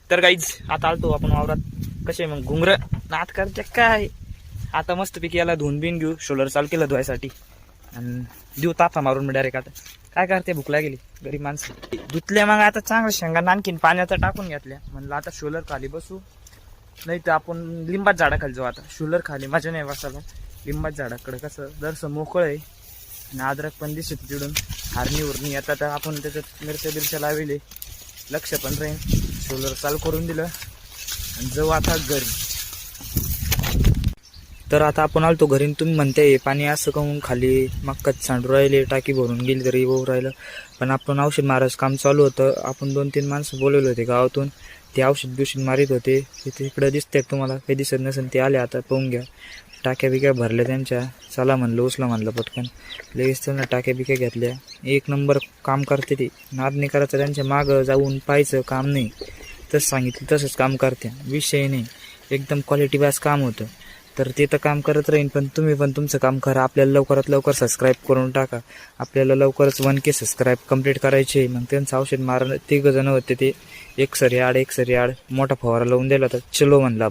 तर गाईज आता आलतो आपण वावरात. कसे मग घुंगर नात करते काय. आता मस्तपैकी याला धुवून बिन घेऊ. शोलर चालू केलं धुवायसाठी आणि देऊ ताफा मारून मी डायरेक्ट. आता काय करते, भूक लागली गरीब माणसं. धुतल्या मग आता चांगलं शेंगा आणखीन पाण्याचा टाकून घेतल्या. म्हणलं आता शोलर खाली बसू, नाही तर आपण लिंबात झाडाखाली जाऊ. आता शोलर खाली मजा नाही बसायला. लिंबात झाडाकडे कसं दरसं मोकळं आहे आणि अद्रक पण दिसत तिडून. हारणी उरणी आता तर आपण त्याच्यात मिरच्या बिरच्या लावले, लक्ष पण राहील. शोलर चालू करून दिलं आणि जाऊ आता घरी. तर आता आपण आलतो घरी. तुम्ही म्हणते पाणी असं कहून खाली मक्कात सांडू राहिले, टाकी भरून गेली तरी येऊ राहिलं. पण आपण औषध मारायचं काम चालू होतं. आपण 2-3 माणसं बोलवले होते गावातून. ते औषध बिषध मारित होते. ते इकडे दिसते तुम्हाला, काही दिसत नसेल ते आले. आता पाहून घ्या. टाक्या बिक्या भरल्या त्यांच्या. चला म्हणलं उचला म्हणलं पटकन. लगेच त्यांना टाक्या बिक्या घेतल्या. एक नंबर काम करते ते. नाद नाही करायचं, त्यांच्या मागं जाऊन पाहायचं काम नाही. तसं सांगितलं तसंच काम करते, विषय नाही. एकदम क्वालिटी वाईज काम होतं. तर ते तर काम करत राहीन, पण तुम्ही पण तुमचं काम करा. आपल्याला लवकरात लवकर सबस्क्राईब करून टाका. आपल्याला लवकरच 1K सबस्क्राईब कंप्लीट करायचे. मग त्यांचं औषध मारणं 3 जण होते. ते एक सरी आड मोठा फवारा लावून दिला. तर चलो म्हणला.